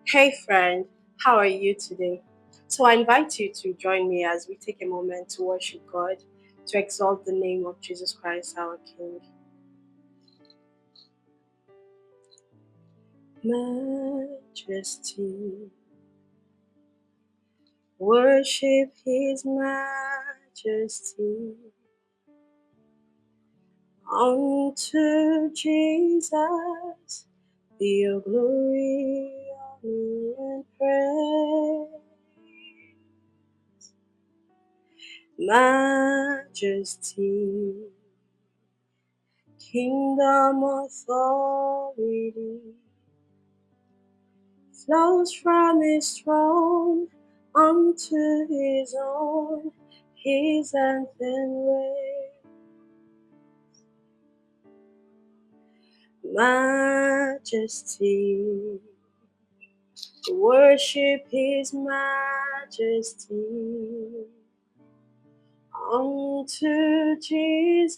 Hey friend, how are you today? So I invite you to join me as we take a moment to worship God, to exalt the name of Jesus Christ our King. Majesty, worship His majesty. Unto Jesus be your glory, honor, and praise. Majesty, kingdom authority flows from His throne unto His own. His anthem reigns. Majesty, worship His majesty. Unto Jesus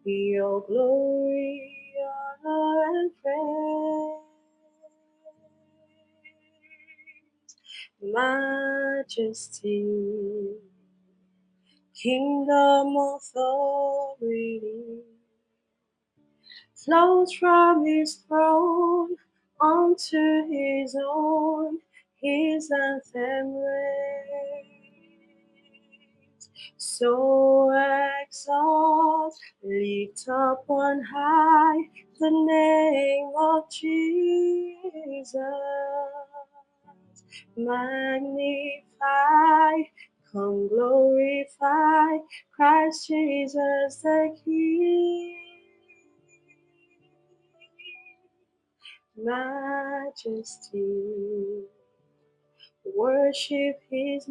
be your glory, honor, and praise. Majesty, kingdom authority flows from His throne unto His own. His anthem reigns. So exalt, lift up on high the name of Jesus. Magnify, come glorify Christ Jesus the King. Majesty, worship His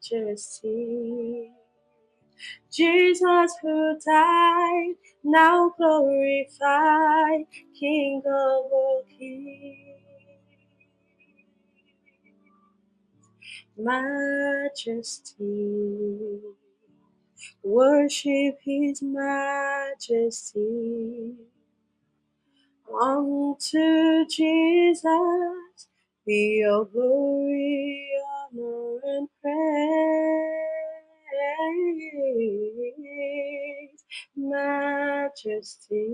majesty. Jesus who died, now glorified, King of all kings. Majesty, worship His majesty. Unto Jesus be your glory, honor, and praise. Majesty,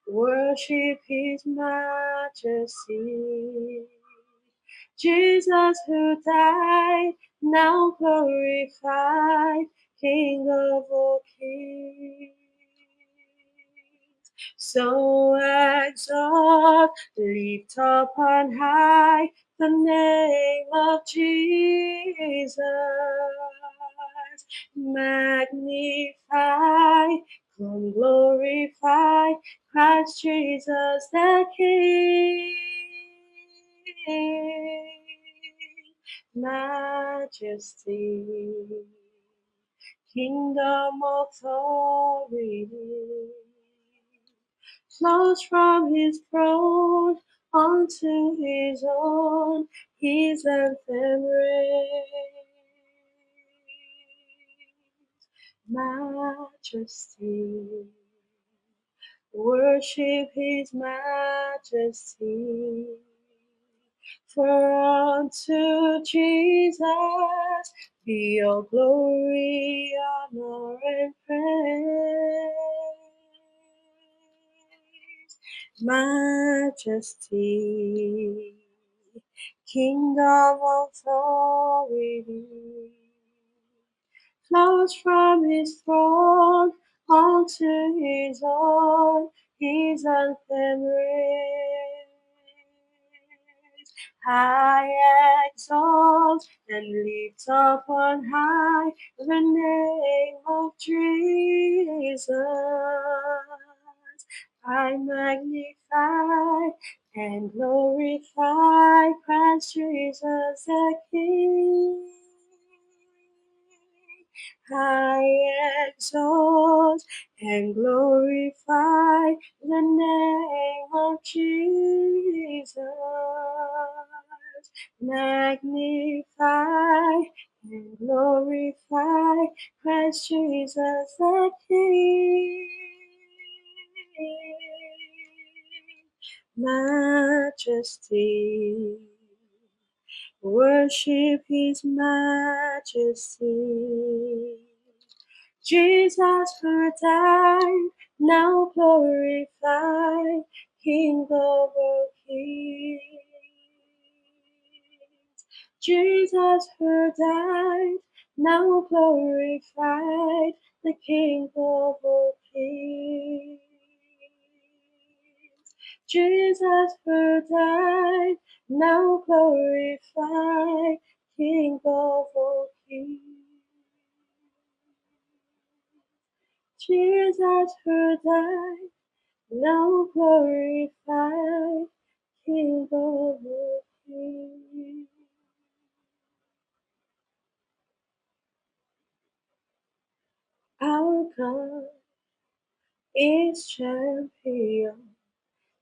worship His majesty. Jesus who died, now glorified, King of all kings. So exalt, lift up on high the name of Jesus. Magnify, come glorify Christ Jesus the King. Majesty, kingdom authority flows from His throne unto His own. His anthem reigns. Majesty, worship His majesty. For unto Jesus be your glory, honor, and praise. Majesty, kingdom authority flows from His throne unto His own. His anthem reigns. I exalt and lift up on high the name of Jesus. I magnify and glorify Christ Jesus the King. I exalt and glorify the name of Jesus. Magnify and glorify Christ Jesus the King. majesty. Worship His majesty. Jesus who died, now glorified, King of all kings. Jesus who died, now glorified, the King of all kings. Jesus who died, now glorified, King of all kings. Jesus who died, now glorified, King of all kings. Our God is champion,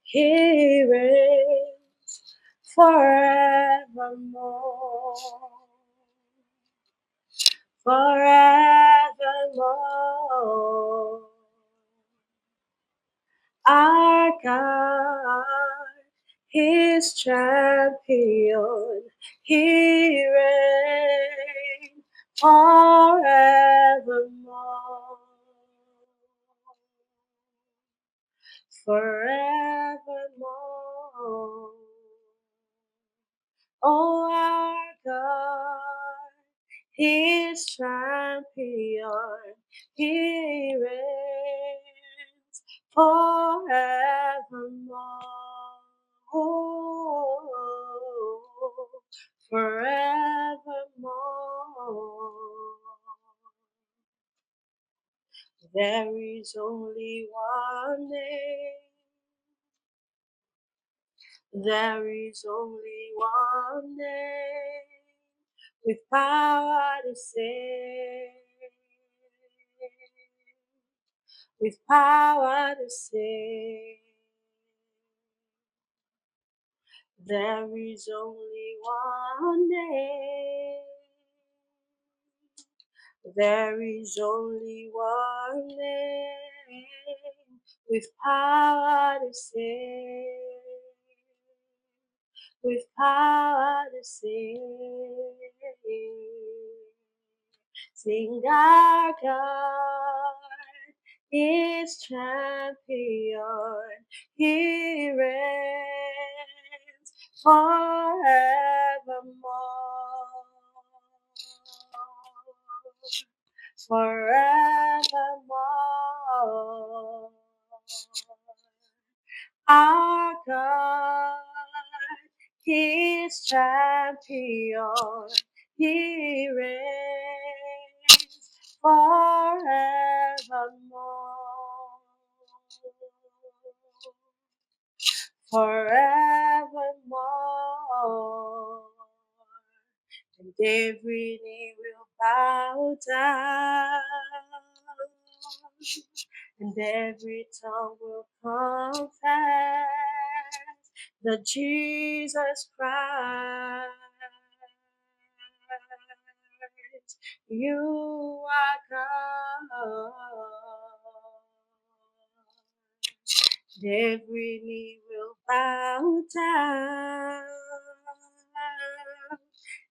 He reigns forevermore. Forevermore. Our God is champion, He reigns forevermore. Forevermore. Oh, our God, He is champion, He reigns forevermore. Oh, forevermore. There is only one name. There is only one name with power to save, with power to save. There is only one name. There is only one name with power to save, with power to save. Sing our God is champion, He reigns forevermore. Forevermore. Our God, He is champion, He reigns forevermore. Forevermore. And every knee will bow down, and every tongue will confess that Jesus Christ, you are God. And every knee will bow down,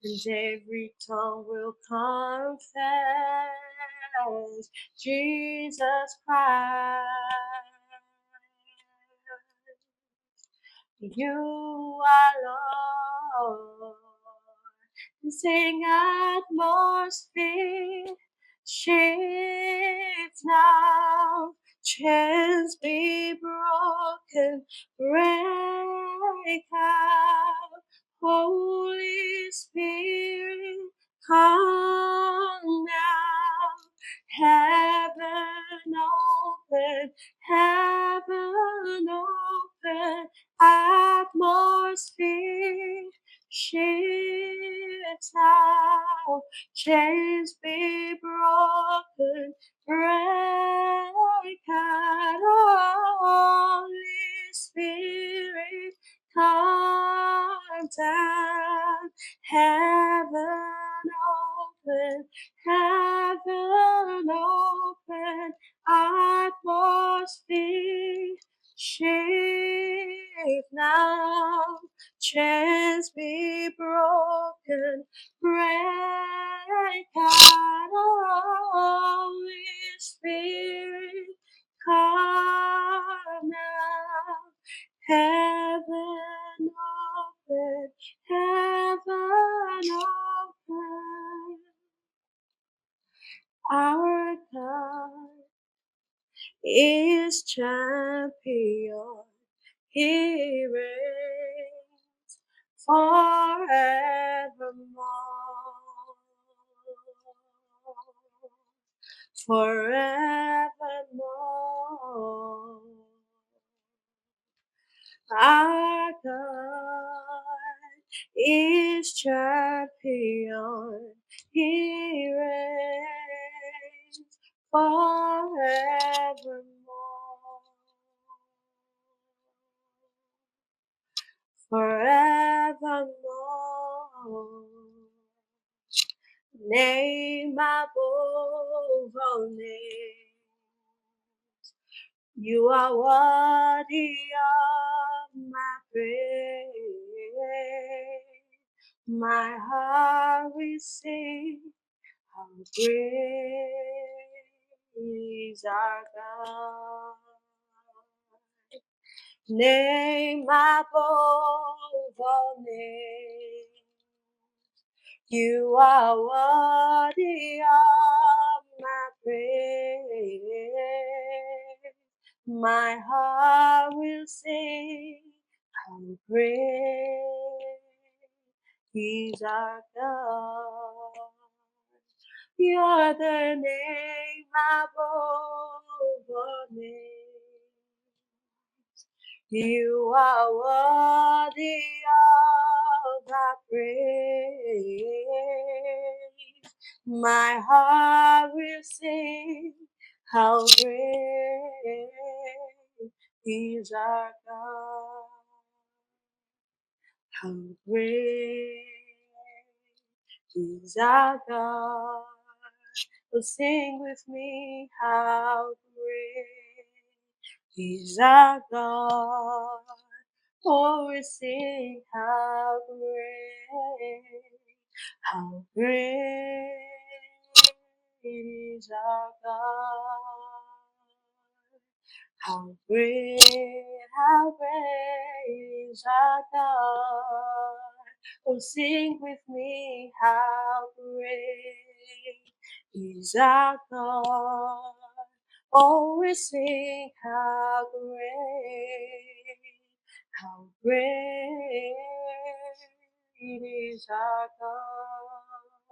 and every tongue will confess Jesus Christ, you are Lord. Sing atmosphere, shift now, chains be broken, break out, Holy Spirit, come now, heaven open, heaven open, atmosphere, shift now, chains be broken, break out, Holy Spirit, come down, heaven open, heaven open, atmosphere, shift Our God is champion. He reigns forevermore. Forevermore. Our God is champion. He reigns forevermore. Forevermore. Name above all names. You are worthy of my praise. My heart will sing how great is our God. Name above all names. You are worthy of my praise. My heart will sing how great is our God. You're the name above all names. You are worthy of our praise. My heart will sing how great is our God. How great is our God. Oh, sing with me, how great is our God. Oh, we sing, how great is our God. How great is our God. Oh, sing with me, how great is our God. Oh, we sing, how great is our God.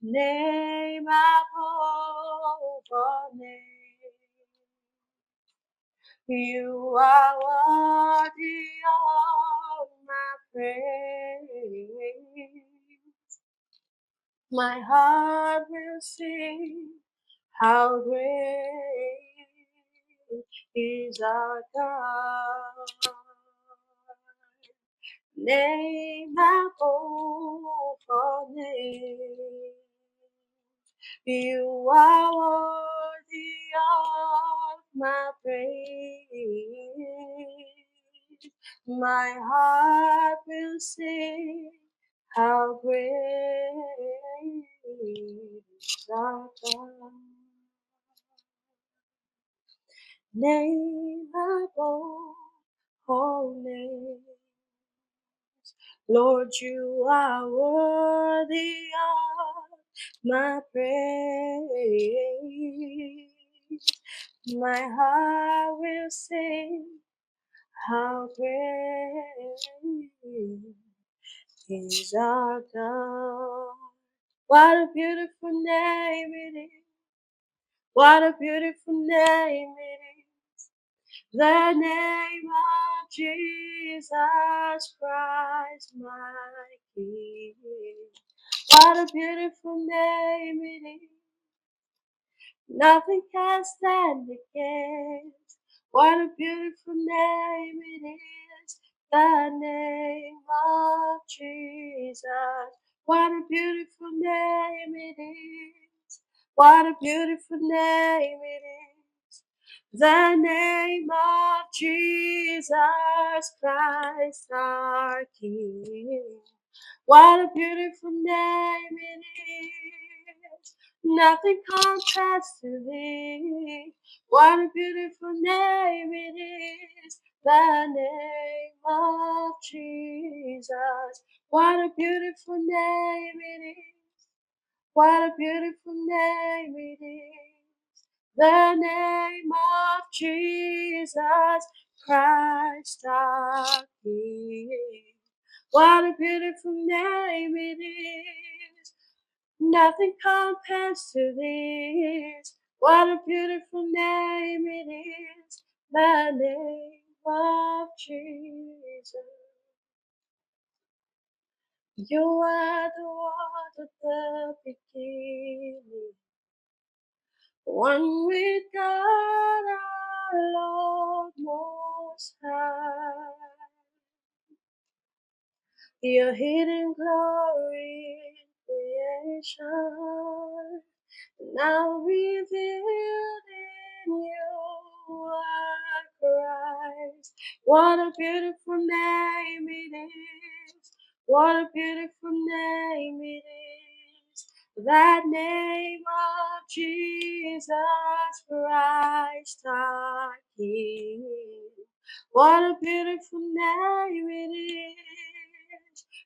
Name above all names. You are worthy of my praise. My heart will sing how great is our God. Name above all names. You are worthy of my praise. My heart will sing how great is our God. Name above all names. Lord, you are worthy of my praise. My heart will sing how great is our God. What a beautiful name it is. What a beautiful name it is. The name of Jesus Christ, my King. What a beautiful name it is. Nothing can stand against. What a beautiful name it is. The name of Jesus. What a beautiful name it is. What a beautiful name it is. The name of Jesus Christ our King. What a beautiful name it is. Nothing compares to thee. What a beautiful name it is. The name of Jesus. What a beautiful name it is. What a beautiful name it is. The name of Jesus Christ our King. What a beautiful name it is. Nothing compares to this. What a beautiful name it is. The name of Jesus. You are the one at the beginning. One with God, our Lord Most High. Your hidden glory in creation, now revealed in you are Christ. What a beautiful name it is. What a beautiful name it is. That name of Jesus Christ our King. What a beautiful name it is.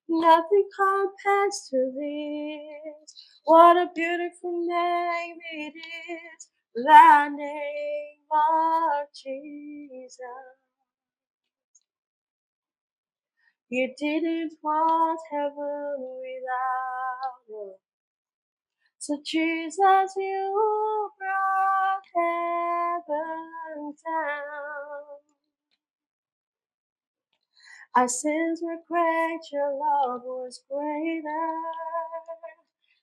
Nothing compares to this. What a beautiful name it is. The name of Jesus. You didn't want heaven without us. So Jesus, you brought heaven down. Our sins were great, your love was greater.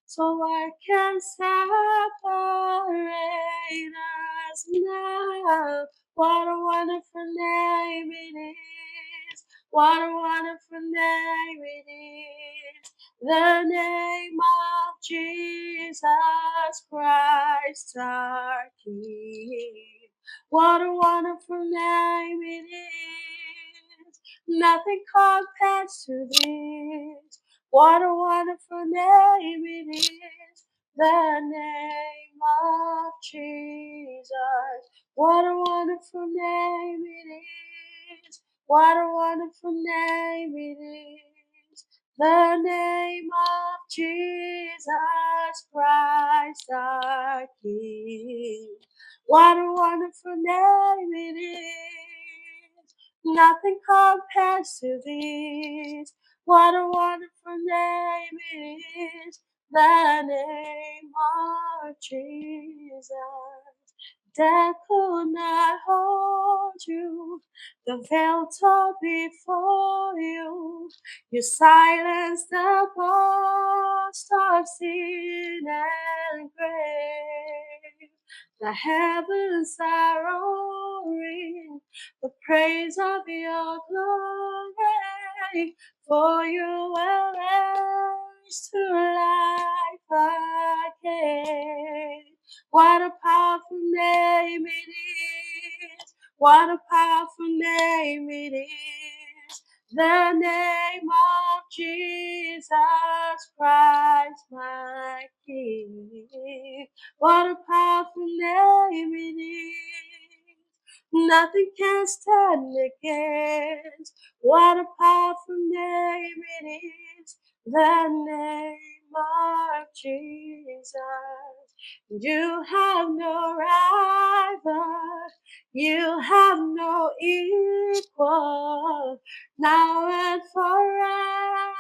So what can separate us now? What a wonderful name it is. What a wonderful name it is. The name of Jesus Christ our King. What a wonderful name it is. Nothing compares to this. What a wonderful name it is. The name of Jesus. What a wonderful name it is. What a wonderful name it is. The name of Jesus Christ our King. What a wonderful name it is. Nothing compares to this. What a wonderful name it is. The name of Jesus. Death could not hold you. The veil tore before you. You silenced the boast of sin and grave. The heavens are roaring the praise of your glory, for you were raised to life again. What a powerful name it is. What a powerful name it is. The name of Jesus Christ, my King. What a powerful name it is. Nothing can stand against. What a powerful name it is. The name of Jesus. You have no rival. You have no equal. Now and forever,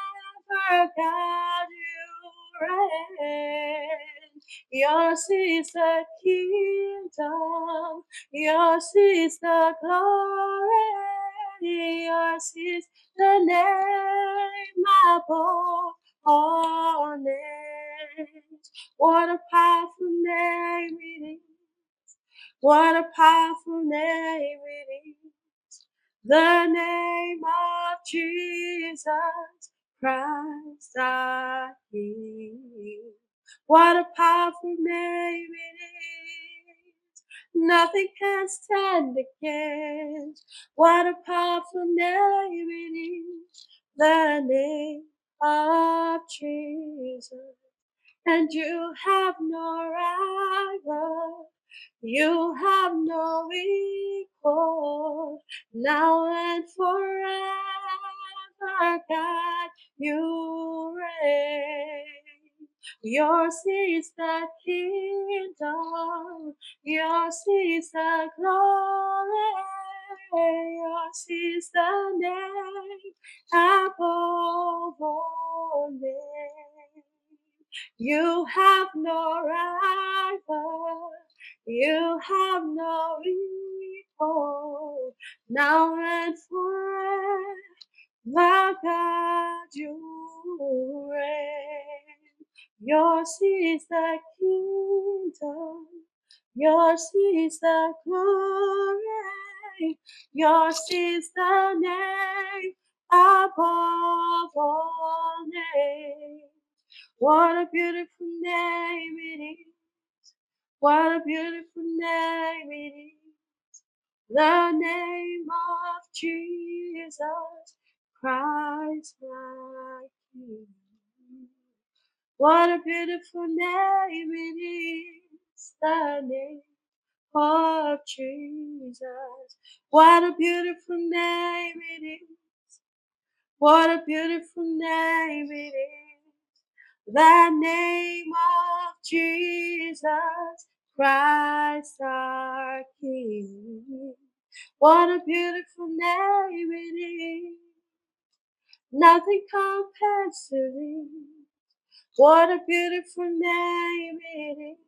God, you reign. Yours is the kingdom. Yours is the glory. Yours is the name above all names. What a powerful name it is. What a powerful name it is. The name of Jesus Christ our King. What a powerful name it is. Nothing can stand against. What a powerful name it is. The name of Jesus. And you have no rival. You have no equal. Now and forever, God, you reign. Yours is the kingdom, yours is the glory, yours is the name above all names. You have no rival, you have no equal, now and forever, God you reign. Yours is the kingdom, yours is the glory, yours is the name above all names. What a beautiful name it is. What a beautiful name it is. The name of Jesus Christ my King. What a beautiful name it is. The name of Jesus. What a beautiful name it is. What a beautiful name it is. The name of Jesus Christ our King. What a beautiful name it is. Nothing compares to thee. What a beautiful name it is.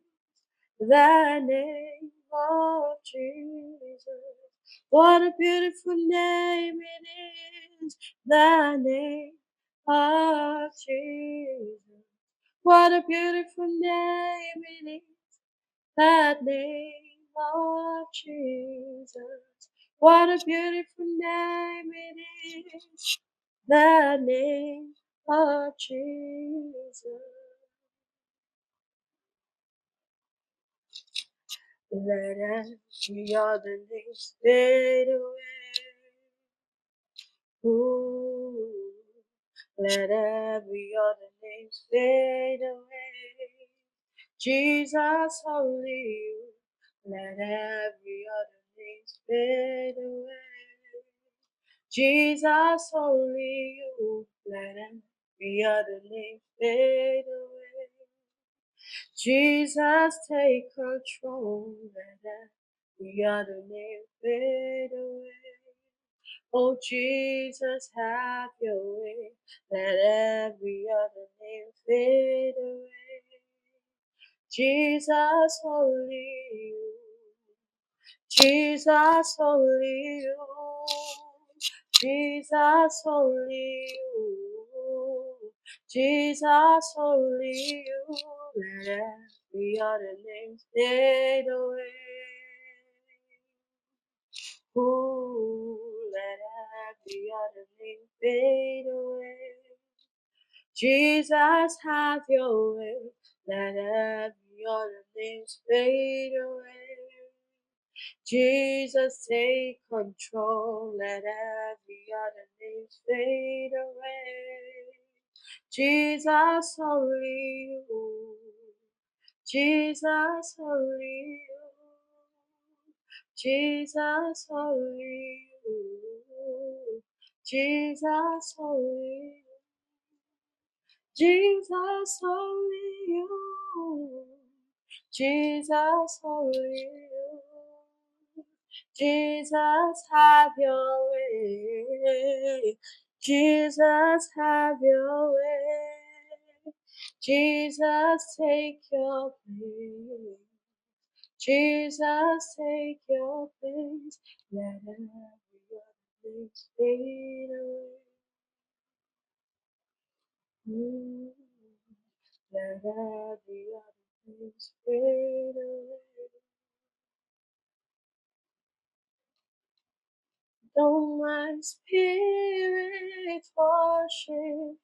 The name of Jesus. What a beautiful name it is. The name of Jesus. What a beautiful name it is. The name of Jesus. What a beautiful name it is. The name of Jesus. Let every other name fade away. Ooh, let every other name fade away. Jesus, only you. Let every other name fade away. Jesus, only you. Let every other name fade away. Jesus, take control. Let every other name fade away. Oh, Jesus, have your way. Let every other name fade away. Jesus, only you. Jesus, only you. Jesus, only you. Jesus, only you. Let every other name fade away. Ooh, let every other name fade away. Jesus, have your way. Let every other name fade away. Jesus, take control. Let every other name fade away. Jesus, only you. Jesus, only you. Jesus, only you. Jesus, only you. Jesus, only you. Jesus, only you. Jesus, have your way. Jesus, have your way. Jesus, take your place. Jesus, take your place. Let every other place fade away. Let every other place fade away. Don't my spirit worship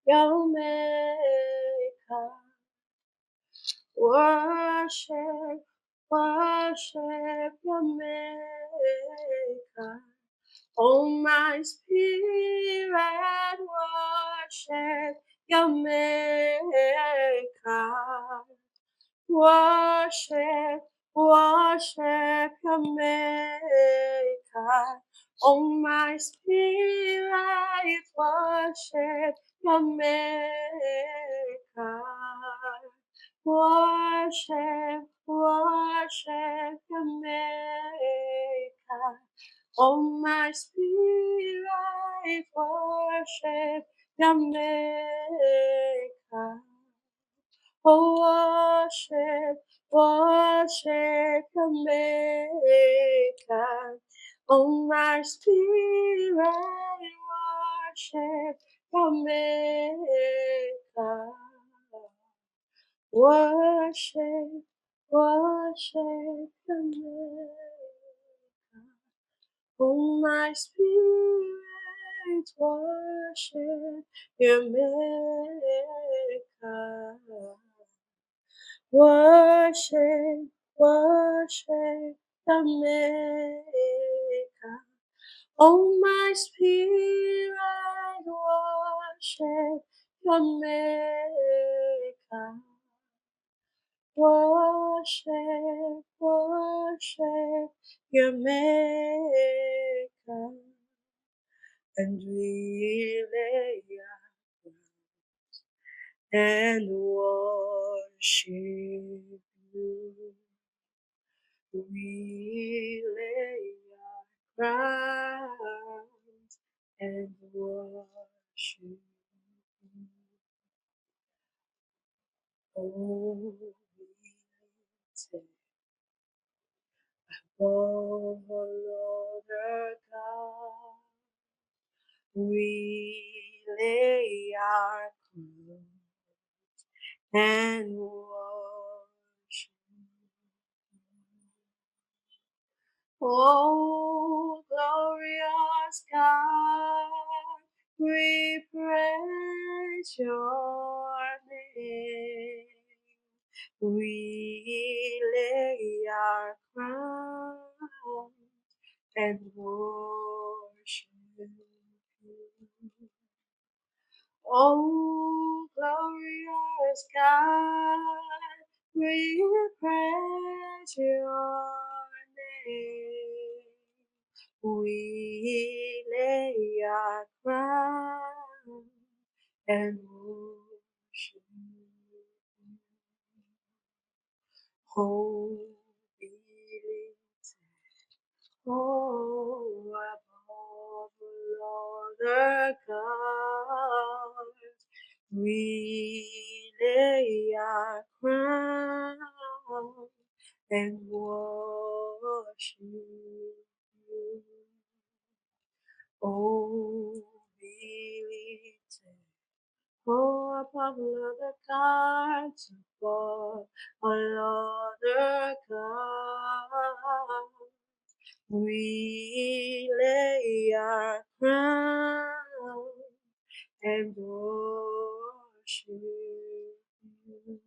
your maker. Worship, worship your maker. Oh, my spirit worship your maker. Worship, worship your maker. Oh, my spirit worship your maker. Worship, worship the Maker. Oh, my spirit, worship the Maker. Oh, worship, worship the Maker. Oh, my spirit, worship the Maker. Worship, worship the Maker. Oh, my spirit, worship your Maker. Worship, worship the Maker. Oh, my spirit, worship the Maker. Worship, worship your Maker. And we lay and worship you. We lay our crowns and worship you. Oh, we take all other God. We lay our crowns and worship. Oh, glorious God, we praise your name. We lay our crown and worship you. Oh, glorious God, we praise your name. We lay our crown and worship you. Holy, oh, above all the gods, we lay our crown and worship you. Oh, be lifted, oh, above all the gods, above all other gods. We lay our crown and worship you.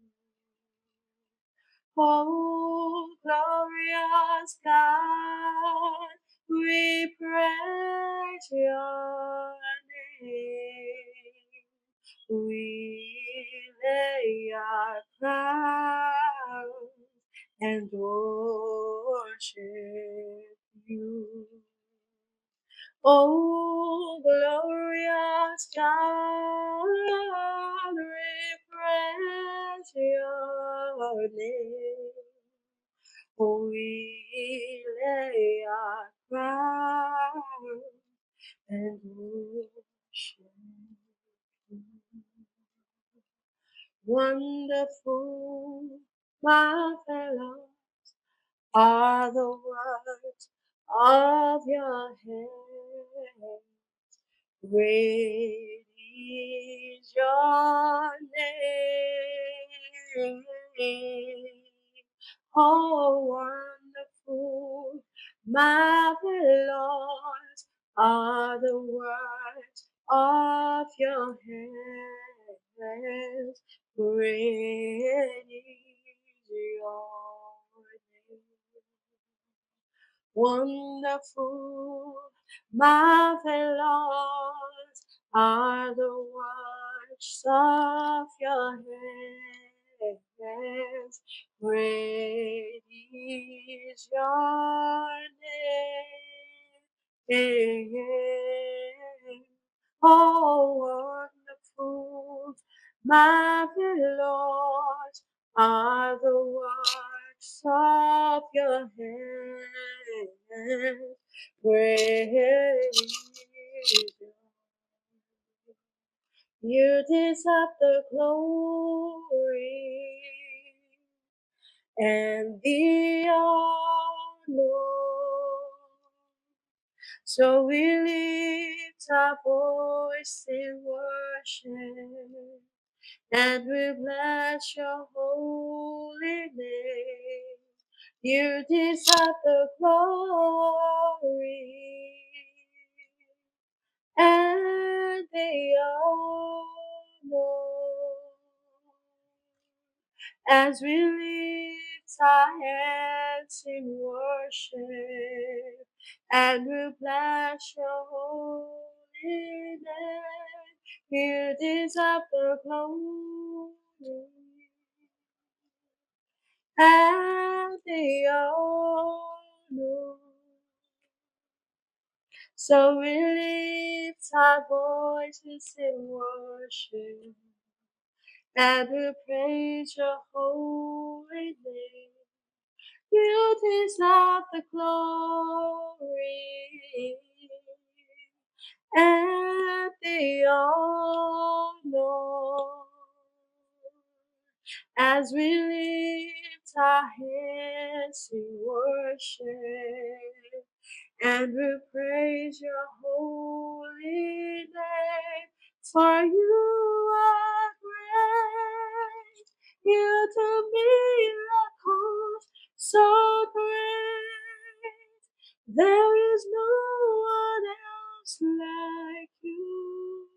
Oh, glorious God, we praise your name. We lay our crowns and worship you. Oh, glorious God, we praise your name. We lay our crown and worship you. Wonderful, marvelous are the words of your hand. Great is your name. Oh, wonderful, marvelous are the words of your hands. Great is your name. Wonderful, marvelous are the works of your hands. Great is your name. Oh, wonderful, marvelous your hand. Praise you deserve the glory and the honor. So we lift our voice in worship and we bless your holy name. You deserve the glory and the honor as we lift our hands in worship and we bless your holy name. You deserve the glory and the honor. So we lift our voices in worship and we praise your holy name. You deserve the glory and the honor as we lift our hands in worship and we praise your holy name. For you are great, you do miracles so great. There is no one else like you.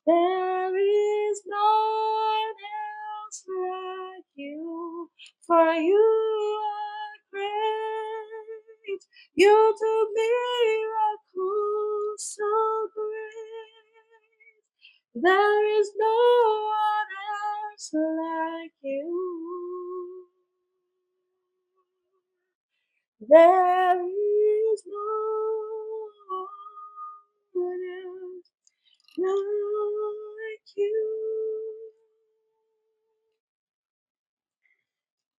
There is no one else like you, for you are great. You do miracles so great. There is no one else like you. There is no one else like you.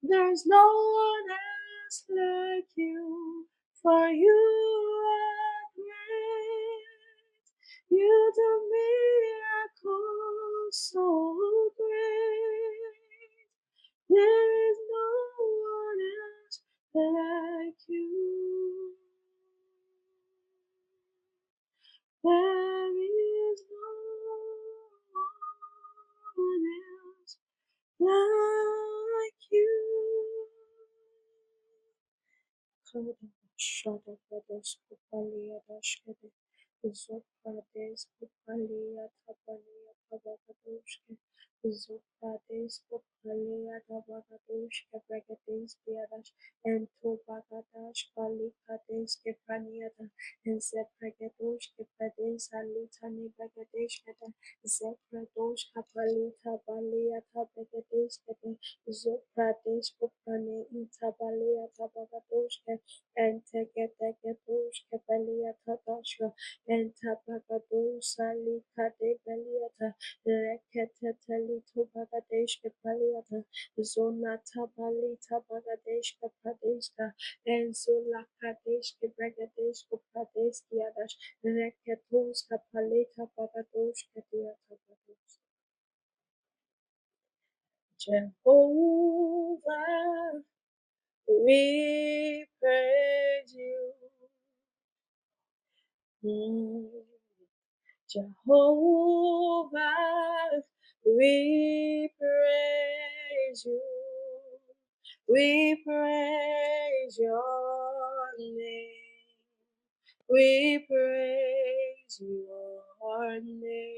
There's no one else like you, for you are great. You do miracles so great. There is no one else like you. There is no one else like you. Shada Brothers Kupalia Dashkede, Zopades Kupalia Tapalia Tabakadoshke, Zopades Kupalia Tabakadoshke, Brigades Biadash, and Tobagadash Palikades Kepaniata, and Zepregadosh Kepades Alitani Bagadeshkede, Zepradosh Kapalita Balia Tabagades Kede, Zoprades Kupane Itabalia Tabagadoshke, and Tegetegetushke Beliata Dashka, and Tapagadosa Likade Beliata, Reketetelito Bagadeshke Beliata, Zonata Balita Bagadeshka Pradeska, and Zulakadeshke Bregadeshka Pradeskiadash, Reketuska Palita Bagadoshka Diata Bados. Jehovah, we praise you. Jehovah, we praise you. We praise your name. We praise your name.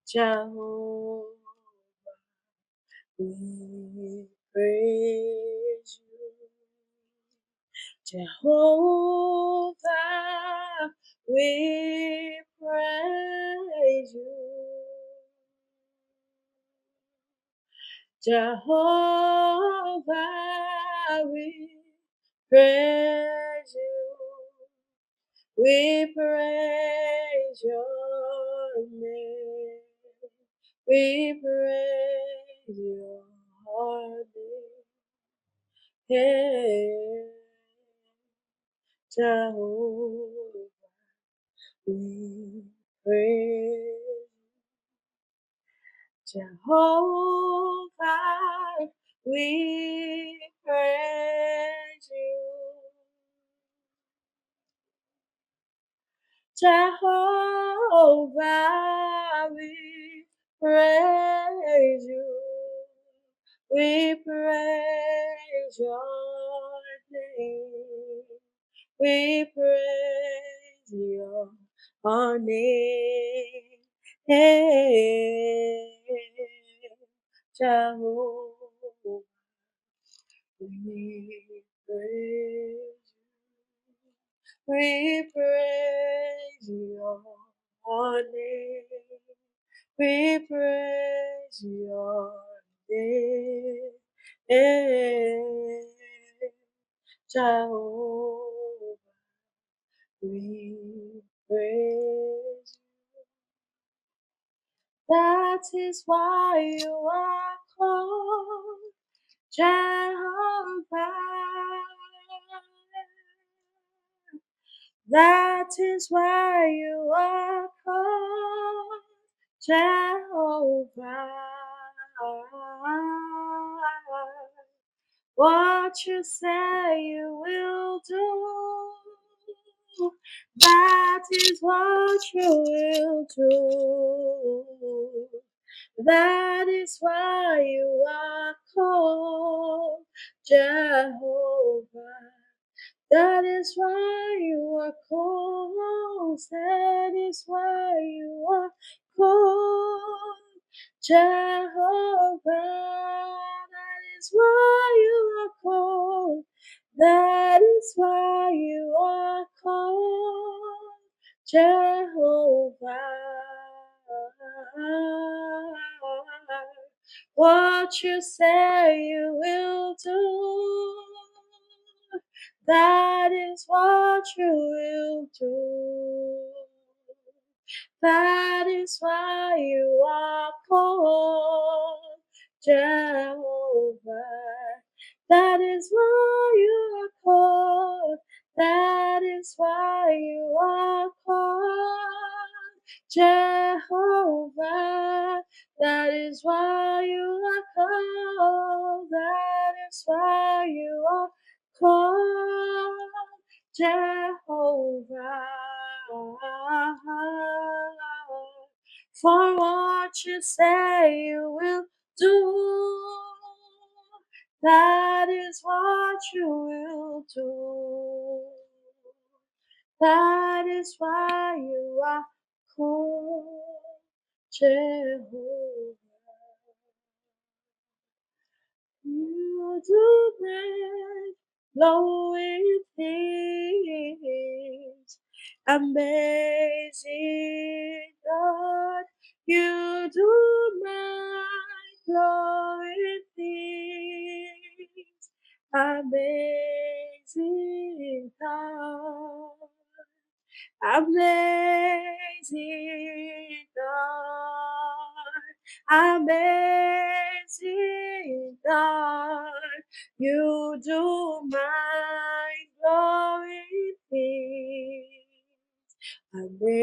Jehovah, we praise you. Jehovah, we praise you. Jehovah, we praise you. We praise your name. We praise your name. Hey, Jehovah, we praise Jehovah, we praise you. Jehovah, we praise you. We praise your name. We praise your name. Hey, Jehovah, we praise you. We praise your name. We praise your name. Jehovah, we praise you. That is why you are called Jehovah. That is why you are called Jehovah. What you say you will do, that is what you will do. That is why you are called Jehovah. That is why you are called. That is why you are called Jehovah. That is why you are called. That is why you are called Jehovah. What you say you will do, that is what you will do. That is why you are called Jehovah. That is why you are called. That is why you are called Jehovah. That is why you are called. That is why you are called Jehovah. For what you say you will do, that is what you will do. That is why you are called Jehovah. You do great, glowing things, amazing God. You do my glowing things, amazing God. Amazing God, amazing God, you do my glory things. Amazing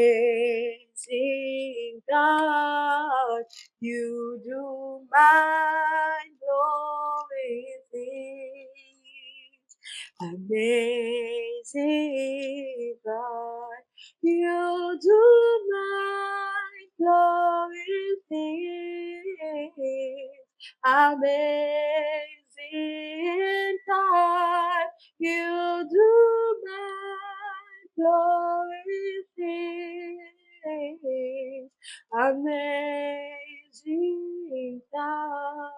God, you do my glory things. Amazing God, you do my glory things. Amazing God, you do my glory things. Amazing God,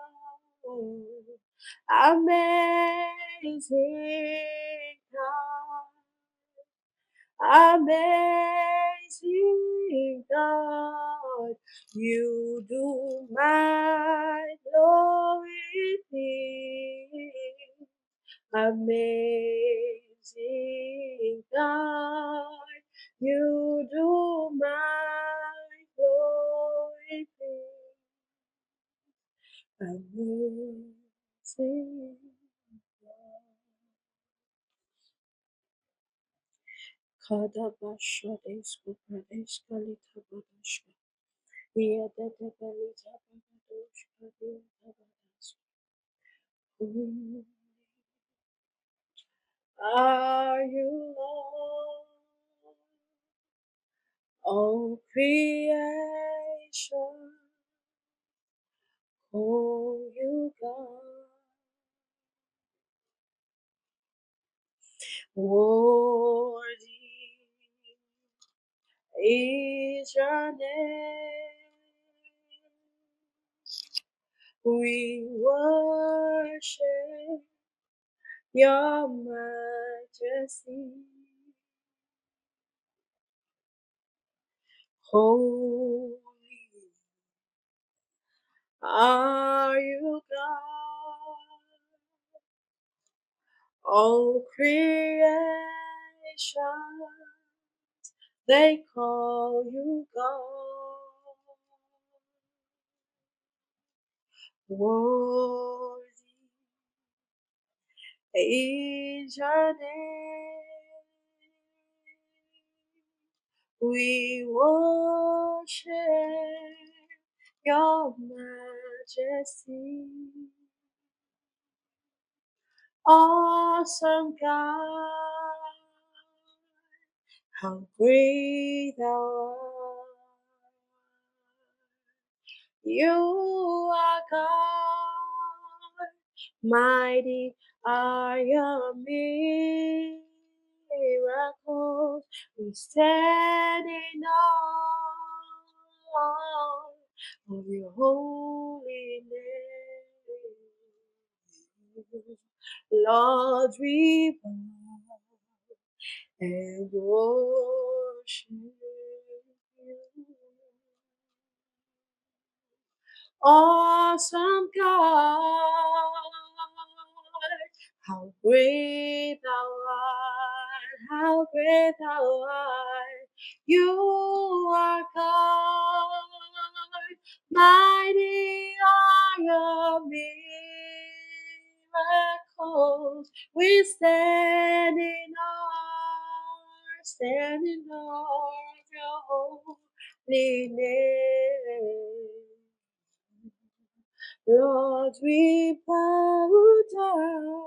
amazing God. Amazing God, you do my glory things. Amazing God, you do my glory things. amazing. Kadabasha Desko Pradeska Lita Badashka. Yadata Balita Badadoshka Diatabadas. Who are you, Lord? All creation, oh, you God, worthy is your name. We worship your majesty. Holy are you, God. All creation, they call you God. Worthy is your name. We worship your majesty. Awesome God, how great thou art. You are God, mighty are your miracles. We stand in awe of your holy name. Lord, we bow and worship you. Awesome God, how great thou art, how great thou art. You are God, mighty are your miracles. We stand in awe of your holy name. Lord, we bow down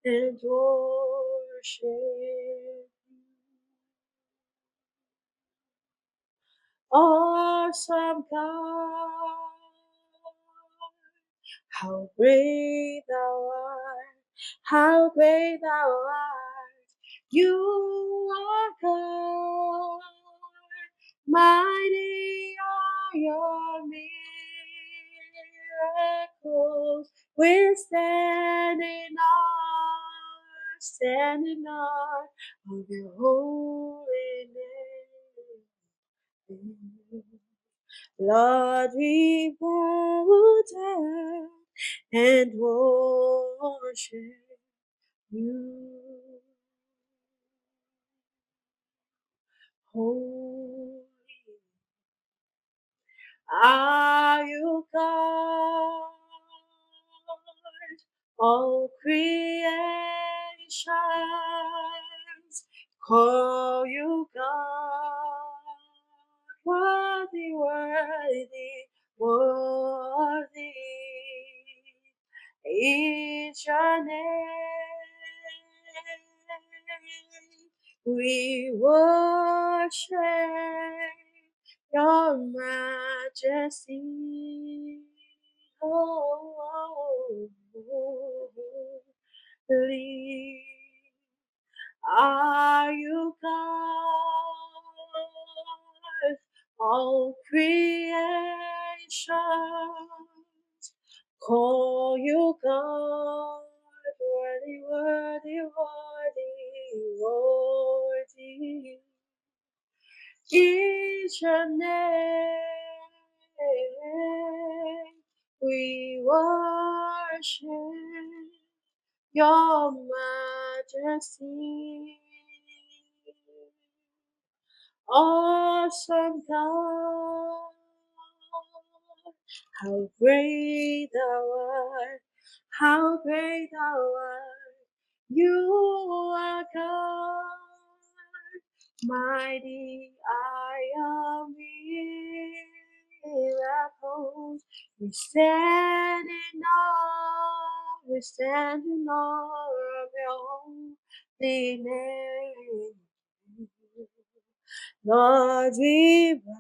and worship you. Awesome God, how great thou art, how great thou art. You are God, mighty are your miracles. We stand in awe of your holy name. Lord, we bow down and worship you. Holy are you, God? All creations call you God. Worthy, worthy, worthy is your name. We worship your majesty. Holy are you, God? All creations call you God. Worthy, worthy, worthy, worthy is your name. We worship your majesty. Awesome God, How great thou art, how great thou art. You are God, mighty are your miracles. We stand in awe of your holy name. Lord, we bow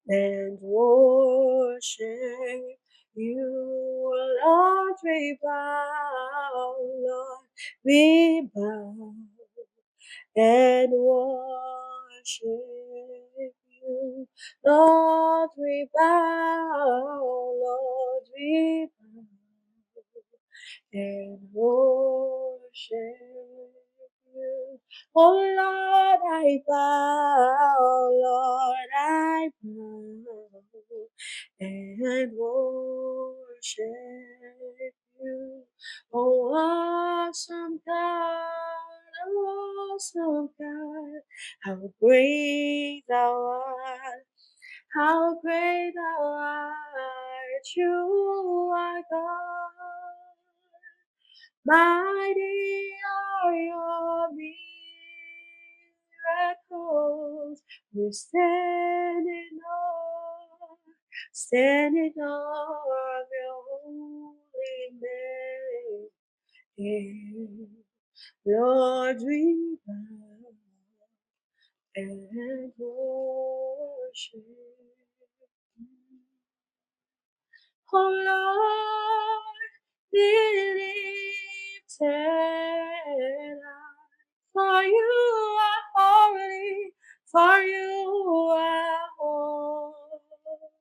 and worship you, Lord, we bow, Lord, we bow and worship you, Lord, we bow, Lord, we bow and worship you. Oh Lord, I bow, Lord, I bow and worship you. Oh awesome God, oh awesome God, how great thou art, how great thou art, you are God. Mighty are your miracles. We stand in awe of your holy name. Lord, we bow and worship. Oh Lord, be lifted high. For you are holy, for you are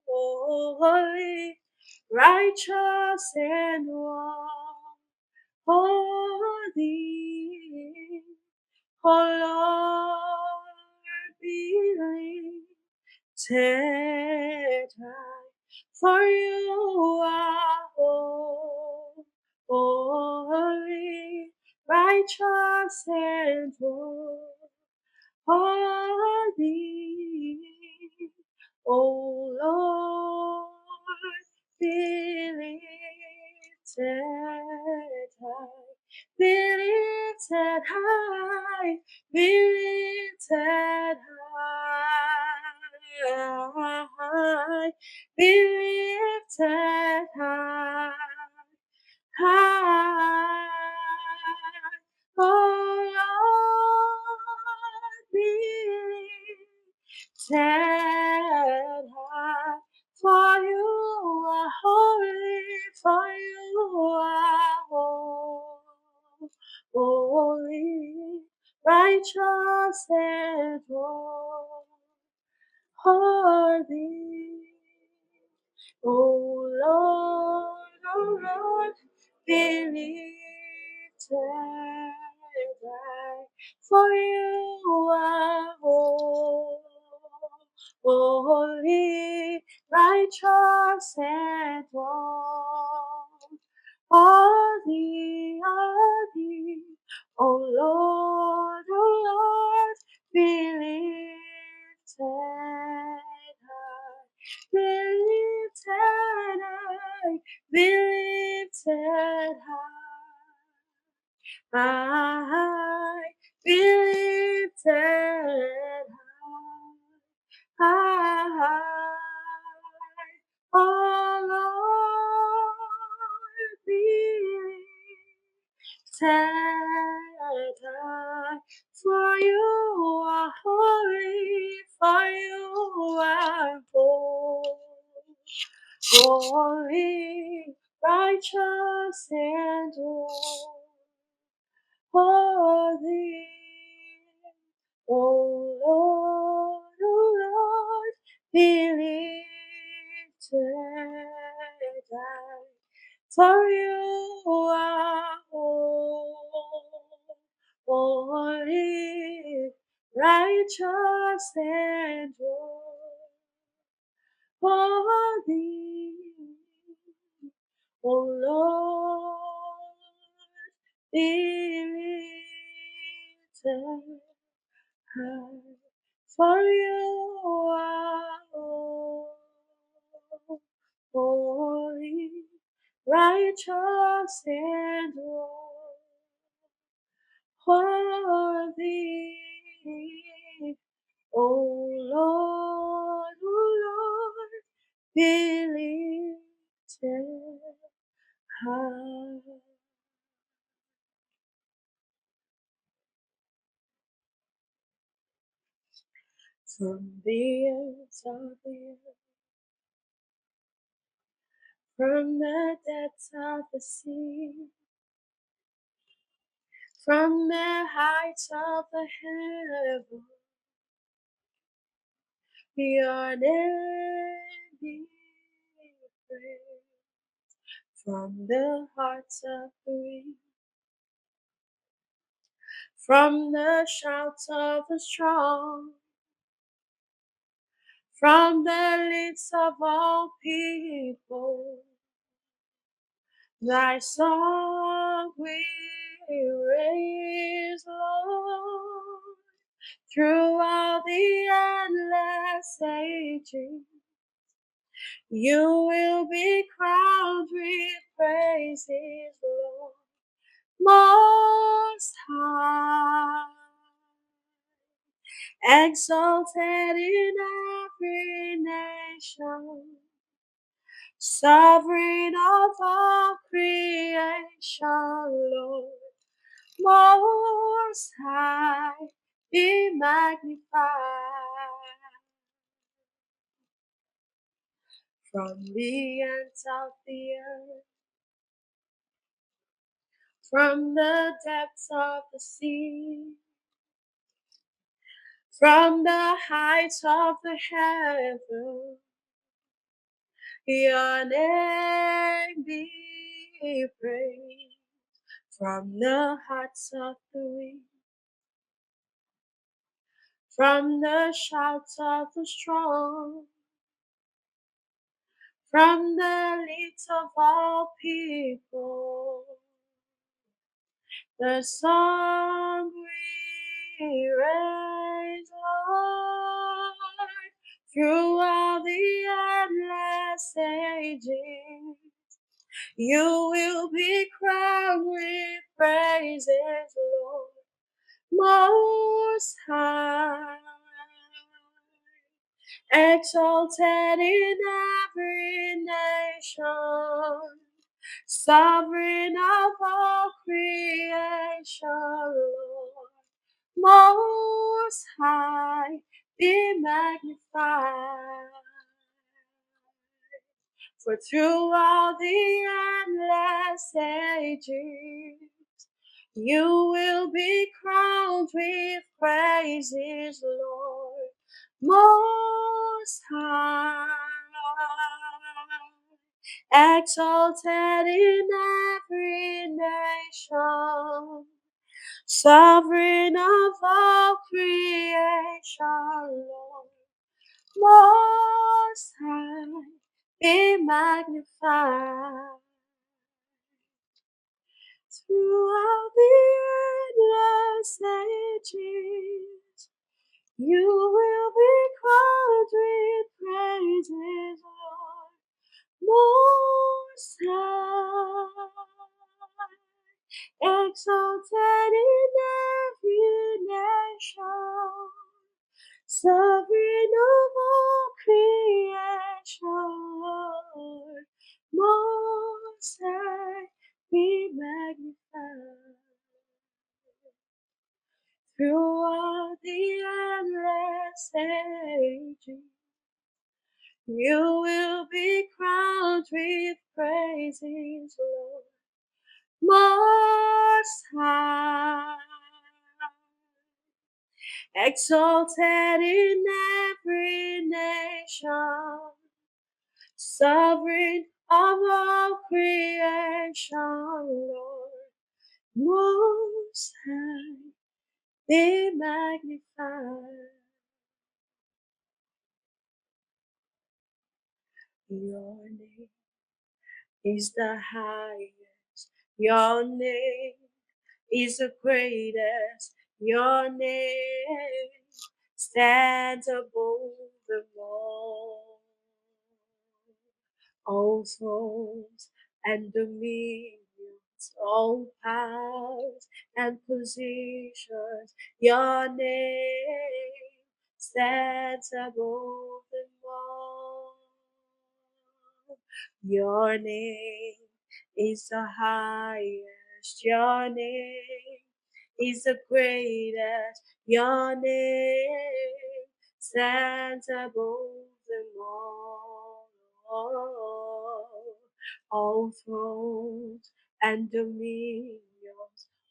holy, righteous and worthy. Oh Lord, be lifted high, for you are holy, righteous and worthy. O Lord, be lifted high, be lifted high, be lifted high, be lifted high, high. Oh Lord, be lifted high, for you are holy, for you are holy, righteous and worthy. Oh Lord, be lifted high, for you are holy, righteous and worthy. Oh Lord, be lifted high, be lifted high, be lifted high, be lifted high. Oh Lord, be lifted high, for you are holy, for you are holy, righteous and worthy. Oh Lord, be lifted high, for you are holy, righteous and worthy. Oh Lord, be lifted high, for you are righteous and worthy. O Lord, be lifted high. From the ends of the earth, from the depths of the sea, from the heights of the heaven, your name be praised. From the hearts of the weak, from the shouts of the strong, from the lips of all people, thy song we raise, Lord, throughout the endless ages. You will be crowned with praises, Lord, most high, exalted in every nation, sovereign of all creation, Lord, most high, be magnified. From the ends of the earth, from the depths of the sea, from the heights of the heaven, your name be praised. From the hearts of the weak, from the shouts of the strong, from the lips of all people, the song we raise, Lord, throughout the endless ages. You will be crowned with praises, Lord, most high, exalted in every nation, sovereign of all creation, Lord, most high, be magnified. For throughout the endless ages, you will be crowned with praises, Lord, most high, exalted in every nation, sovereign of all creation, Lord, most high, be magnified. Throughout the endless ages, you will be crowned with praises, Lord, most high, exalted in every nation, sovereign of all creation, Lord, most high, be magnified. Throughout the endless ages, you will be crowned with praises, Lord, most high, exalted in every nation, sovereign of all creation, Lord, most high, be magnified. Your name is the highest. Your name is the greatest. Your name stands above them all. All thrones and dominions, all powers and positions. Your name stands above them all. Your name is the highest. Your name is the greatest. Your name stands above them all. All thrones and dominions,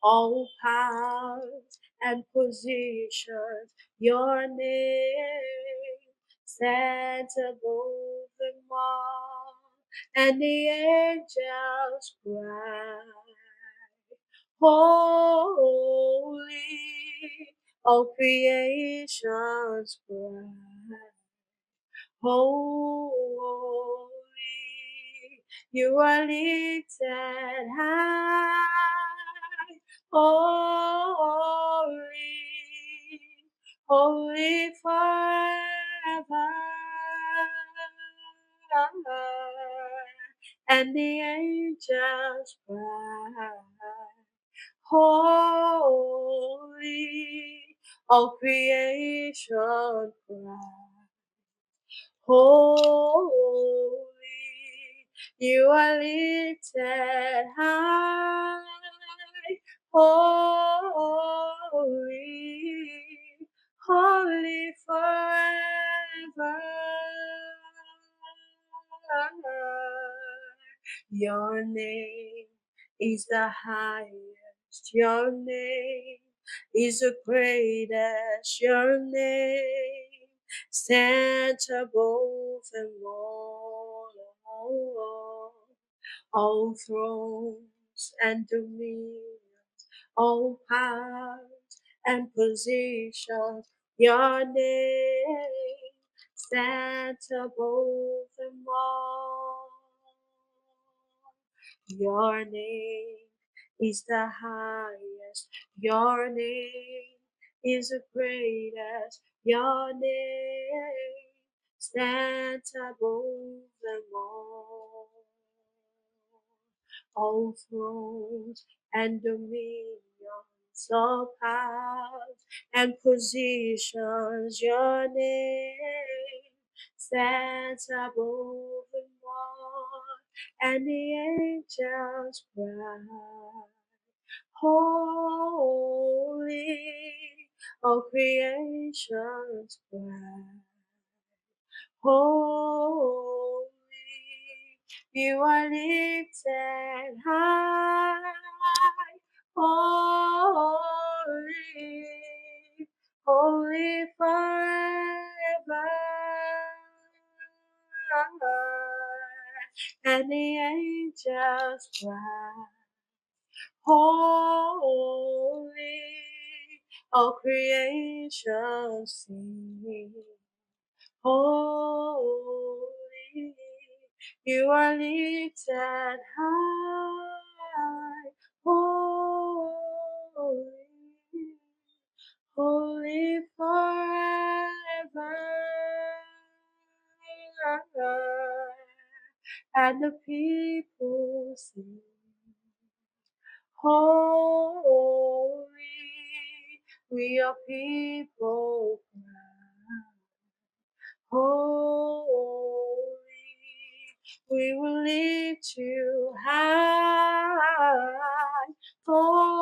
all powers and positions. Your name stands above them all, and the angels cry, holy, all creations cry, holy, you are lifted high, holy, holy forever. And the angels cry, holy, all creation cry, holy, you are lifted high, holy, holy forever. Your name is the highest, your name is the greatest, your name stands above them all thrones and dominions, all powers and positions. Your name stands above them all. Your name is the highest. Your name is the greatest. Your name stands above them all thrones and dominions, all powers and positions. Your name stands above them all, and the angels cry, holy, all creations cry, holy, you are lifted high, holy, holy forever. And the angels cry, holy, all creation sing, holy, you are lifted high, holy, holy forever. And the people sing, holy, we are people cry, holy, we will lift you high, holy,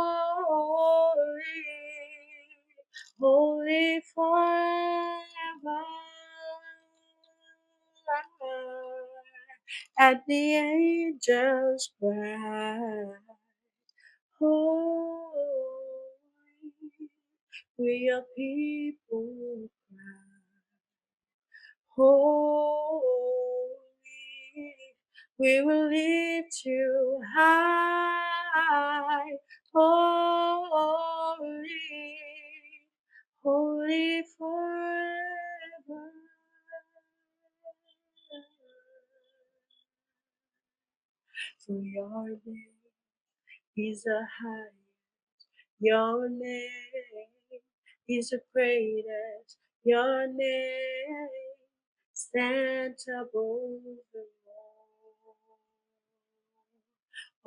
holy forever. And the angels cry, holy, we are people cry, holy, we will lift you high, holy, holy forever. For your name is a high, your name is the greatest, your name stands above them all.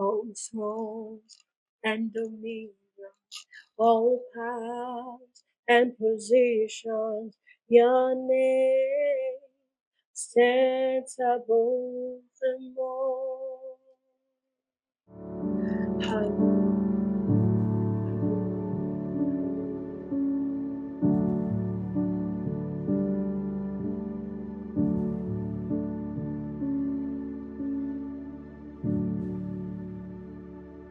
all thrones and dominion, all powers and positions. Your name stands above them all. Hallelujah.